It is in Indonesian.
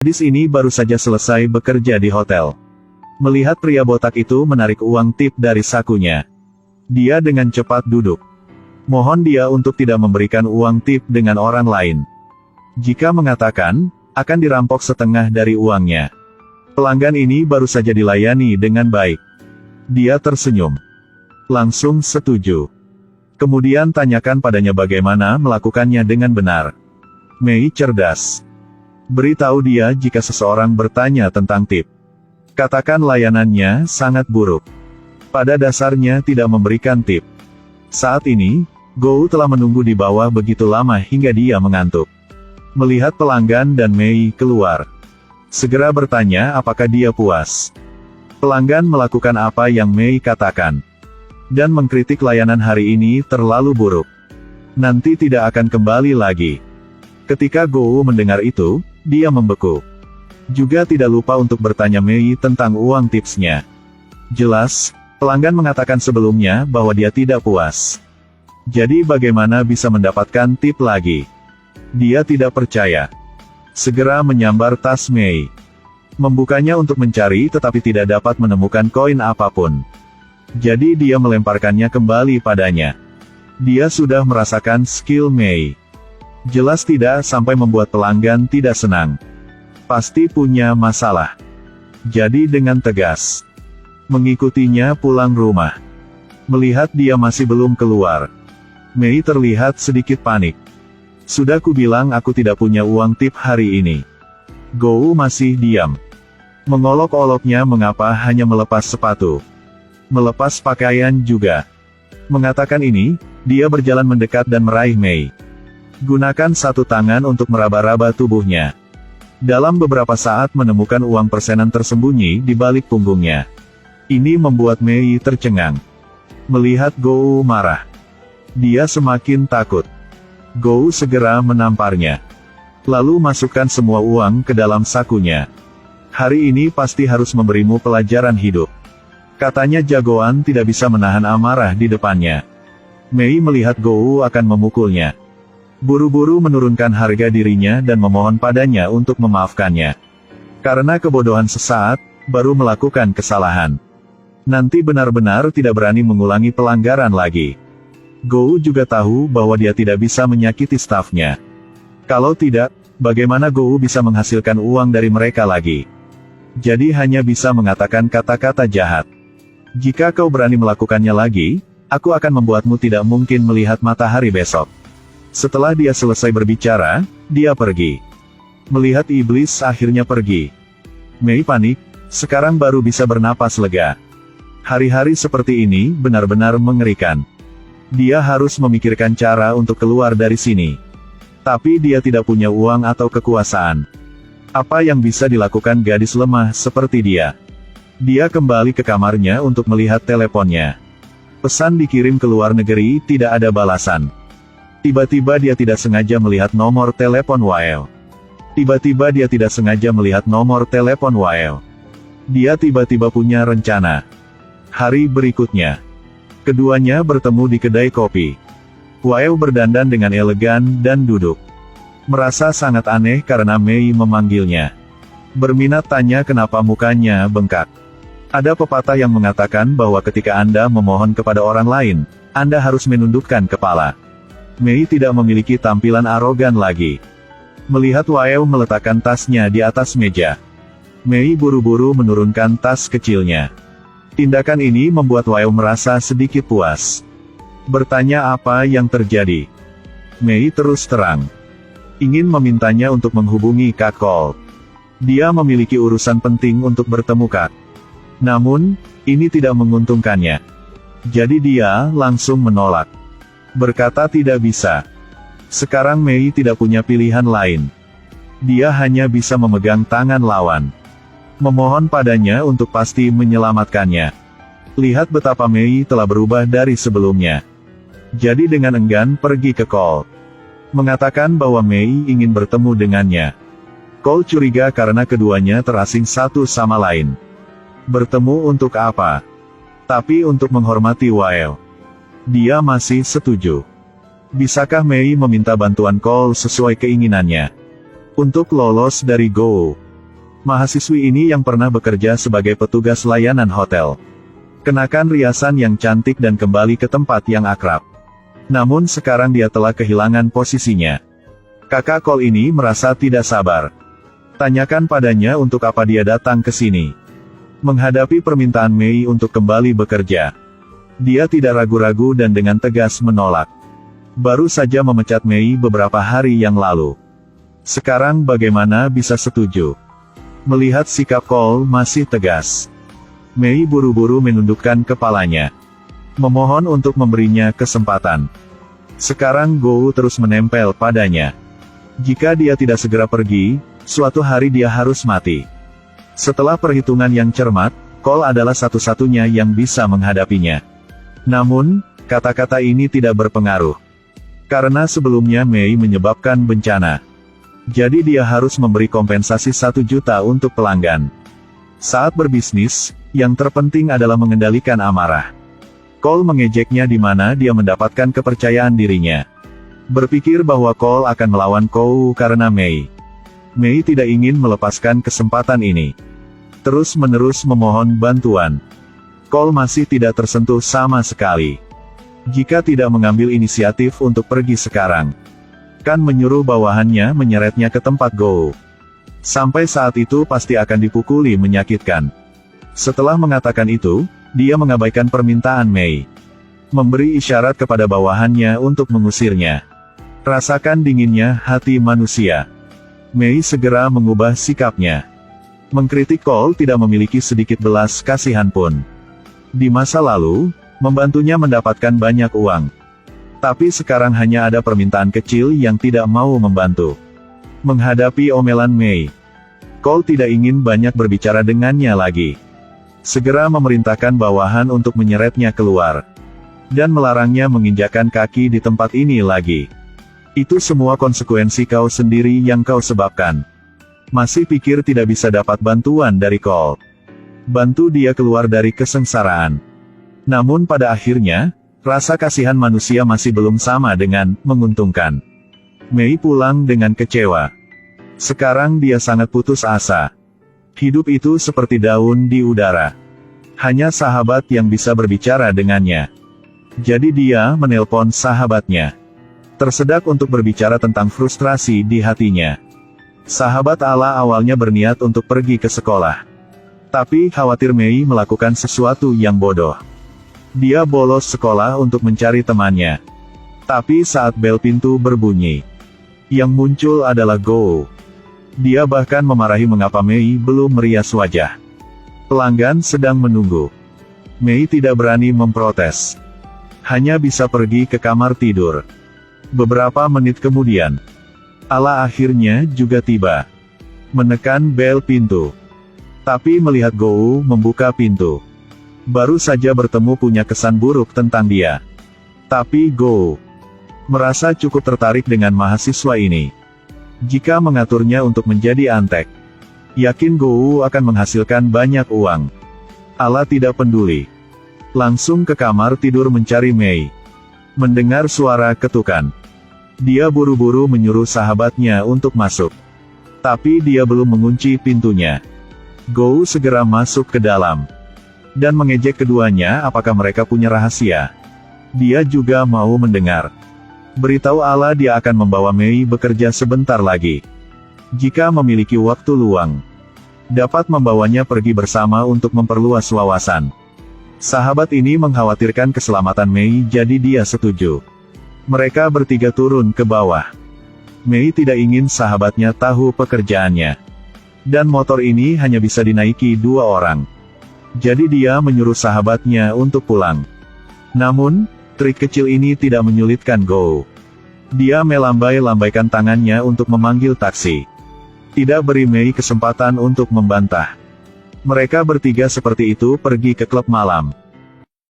Gadis ini baru saja selesai bekerja di hotel. Melihat pria botak itu menarik uang tip dari sakunya, dia dengan cepat duduk. Mohon dia untuk tidak memberikan uang tip dengan orang lain. Jika mengatakan, akan dirampok setengah dari uangnya. Pelanggan ini baru saja dilayani dengan baik. Dia tersenyum. Langsung setuju. Kemudian tanyakan padanya bagaimana melakukannya dengan benar. Mei cerdas. Beritahu dia jika seseorang bertanya tentang tip. Katakan layanannya sangat buruk. Pada dasarnya tidak memberikan tip. Saat ini, Gou telah menunggu di bawah begitu lama hingga dia mengantuk. Melihat pelanggan dan Mei keluar, segera bertanya apakah dia puas. Pelanggan melakukan apa yang Mei katakan, dan mengkritik layanan hari ini terlalu buruk. Nanti tidak akan kembali lagi. Ketika Gou mendengar itu, dia membeku. Juga tidak lupa untuk bertanya Mei tentang uang tipsnya. Jelas, pelanggan mengatakan sebelumnya bahwa dia tidak puas. Jadi bagaimana bisa mendapatkan tip lagi? Dia tidak percaya. Segera menyambar tas Mei. Membukanya untuk mencari tetapi tidak dapat menemukan koin apapun. Jadi dia melemparkannya kembali padanya. Dia sudah merasakan skill Mei. Jelas tidak sampai membuat pelanggan tidak senang. Pasti punya masalah. Jadi dengan tegas, mengikutinya pulang rumah. Melihat dia masih belum keluar, Mei terlihat sedikit panik. Sudah kubilang aku tidak punya uang tip hari ini. Gou masih diam. Mengolok-oloknya mengapa hanya melepas sepatu. Melepas pakaian juga. Mengatakan ini, dia berjalan mendekat dan meraih Mei. Gunakan satu tangan untuk meraba-raba tubuhnya. Dalam beberapa saat menemukan uang persenan tersembunyi di balik punggungnya. Ini membuat Mei tercengang. Melihat Gou marah, dia semakin takut. Gou segera menamparnya. Lalu masukkan semua uang ke dalam sakunya. Hari ini pasti harus memberimu pelajaran hidup. Katanya jagoan tidak bisa menahan amarah di depannya. Mei melihat Gou akan memukulnya. Buru-buru menurunkan harga dirinya dan memohon padanya untuk memaafkannya. Karena kebodohan sesaat, baru melakukan kesalahan. Nanti benar-benar tidak berani mengulangi pelanggaran lagi. Gou juga tahu bahwa dia tidak bisa menyakiti stafnya. Kalau tidak, bagaimana Gou bisa menghasilkan uang dari mereka lagi? Jadi hanya bisa mengatakan kata-kata jahat. Jika kau berani melakukannya lagi, aku akan membuatmu tidak mungkin melihat matahari besok. Setelah dia selesai berbicara, dia pergi. Melihat iblis akhirnya pergi, Mei panik, sekarang baru bisa bernapas lega. Hari-hari seperti ini benar-benar mengerikan. Dia harus memikirkan cara untuk keluar dari sini. Tapi dia tidak punya uang atau kekuasaan. Apa yang bisa dilakukan gadis lemah seperti dia? Dia kembali ke kamarnya untuk melihat teleponnya. Pesan dikirim ke luar negeri, tidak ada balasan. Tiba-tiba dia tidak sengaja melihat nomor telepon Wael. Tiba-tiba dia tidak sengaja melihat nomor telepon Wael. Dia tiba-tiba punya rencana. Hari berikutnya, keduanya bertemu di kedai kopi. Wael berdandan dengan elegan dan duduk. Merasa sangat aneh karena Mei memanggilnya. Berminat tanya kenapa mukanya bengkak. Ada pepatah yang mengatakan bahwa ketika Anda memohon kepada orang lain, Anda harus menundukkan kepala. Mei tidak memiliki tampilan arogan lagi. Melihat Wael meletakkan tasnya di atas meja, Mei buru-buru menurunkan tas kecilnya. Tindakan ini membuat Wael merasa sedikit puas. Bertanya apa yang terjadi. Mei terus terang ingin memintanya untuk menghubungi Kak Cole. Dia memiliki urusan penting untuk bertemu Kak. Namun, ini tidak menguntungkannya. Jadi dia langsung menolak. Berkata tidak bisa. Sekarang Mei tidak punya pilihan lain. Dia hanya bisa memegang tangan lawan. Memohon padanya untuk pasti menyelamatkannya. Lihat betapa Mei telah berubah dari sebelumnya. Jadi dengan enggan pergi ke Cole. Mengatakan bahwa Mei ingin bertemu dengannya. Cole curiga karena keduanya terasing satu sama lain. Bertemu untuk apa? Tapi untuk menghormati Wael. Dia masih setuju. Bisakah Mei meminta bantuan Cole sesuai keinginannya? Untuk lolos dari Gou. Mahasiswi ini yang pernah bekerja sebagai petugas layanan hotel. Kenakan riasan yang cantik dan kembali ke tempat yang akrab. Namun sekarang dia telah kehilangan posisinya. Kakak Cole ini merasa tidak sabar. Tanyakan padanya untuk apa dia datang ke sini. Menghadapi permintaan Mei untuk kembali bekerja, dia tidak ragu-ragu dan dengan tegas menolak. Baru saja memecat Mei beberapa hari yang lalu. Sekarang bagaimana bisa setuju? Melihat sikap Cole masih tegas, Mei buru-buru menundukkan kepalanya. Memohon untuk memberinya kesempatan. Sekarang Gou terus menempel padanya. Jika dia tidak segera pergi, suatu hari dia harus mati. Setelah perhitungan yang cermat, Cole adalah satu-satunya yang bisa menghadapinya. Namun, kata-kata ini tidak berpengaruh. Karena sebelumnya Mei menyebabkan bencana. Jadi dia harus memberi kompensasi 1 juta untuk pelanggan. Saat berbisnis, yang terpenting adalah mengendalikan amarah. Cole mengejeknya di mana dia mendapatkan kepercayaan dirinya. Berpikir bahwa Cole akan melawan Kou karena Mei. Mei tidak ingin melepaskan kesempatan ini. Terus-menerus memohon bantuan. Cole masih tidak tersentuh sama sekali. Jika tidak mengambil inisiatif untuk pergi sekarang, kan menyuruh bawahannya menyeretnya ke tempat Gou. Sampai saat itu pasti akan dipukuli menyakitkan. Setelah mengatakan itu, dia mengabaikan permintaan Mei. Memberi isyarat kepada bawahannya untuk mengusirnya. Rasakan dinginnya hati manusia. Mei segera mengubah sikapnya. Mengkritik Cole tidak memiliki sedikit belas kasihan pun. Di masa lalu, membantunya mendapatkan banyak uang. Tapi sekarang hanya ada permintaan kecil yang tidak mau membantu. Menghadapi omelan Mei, Cole tidak ingin banyak berbicara dengannya lagi. Segera memerintahkan bawahan untuk menyeretnya keluar. Dan melarangnya menginjakkan kaki di tempat ini lagi. Itu semua konsekuensi kau sendiri yang kau sebabkan. Masih pikir tidak bisa dapat bantuan dari Cole. Bantu dia keluar dari kesengsaraan. Namun pada akhirnya, rasa kasihan manusia masih belum sama dengan menguntungkan. Mei pulang dengan kecewa. Sekarang dia sangat putus asa. Hidup itu seperti daun di udara. Hanya sahabat yang bisa berbicara dengannya. Jadi dia menelpon sahabatnya. Tersedak untuk berbicara tentang frustrasi di hatinya. Sahabat Ala awalnya berniat untuk pergi ke sekolah. Tapi khawatir Mei melakukan sesuatu yang bodoh. Dia bolos sekolah untuk mencari temannya. Tapi saat bel pintu berbunyi, yang muncul adalah Gou. Dia bahkan memarahi mengapa Mei belum merias wajah. Pelanggan sedang menunggu. Mei tidak berani memprotes. Hanya bisa pergi ke kamar tidur. Beberapa menit kemudian, Ala akhirnya juga tiba. Menekan bel pintu. Tapi melihat Gou membuka pintu. Baru saja bertemu punya kesan buruk tentang dia. Tapi Gou merasa cukup tertarik dengan mahasiswa ini. Jika mengaturnya untuk menjadi antek, yakin Gou akan menghasilkan banyak uang. Ala tidak peduli. Langsung ke kamar tidur mencari Mei. Mendengar suara ketukan, dia buru-buru menyuruh sahabatnya untuk masuk. Tapi dia belum mengunci pintunya. Gou segera masuk ke dalam. Dan mengejek keduanya apakah mereka punya rahasia. Dia juga mau mendengar. Beritahu Ala dia akan membawa Mei bekerja sebentar lagi. Jika memiliki waktu luang, dapat membawanya pergi bersama untuk memperluas wawasan. Sahabat ini mengkhawatirkan keselamatan Mei jadi dia setuju. Mereka bertiga turun ke bawah. Mei tidak ingin sahabatnya tahu pekerjaannya. Dan motor ini hanya bisa dinaiki 2 orang. Jadi dia menyuruh sahabatnya untuk pulang. Namun, trik kecil ini tidak menyulitkan Gou. Dia melambai-lambaikan tangannya untuk memanggil taksi. Tidak beri Mei kesempatan untuk membantah. Mereka bertiga seperti itu pergi ke klub malam.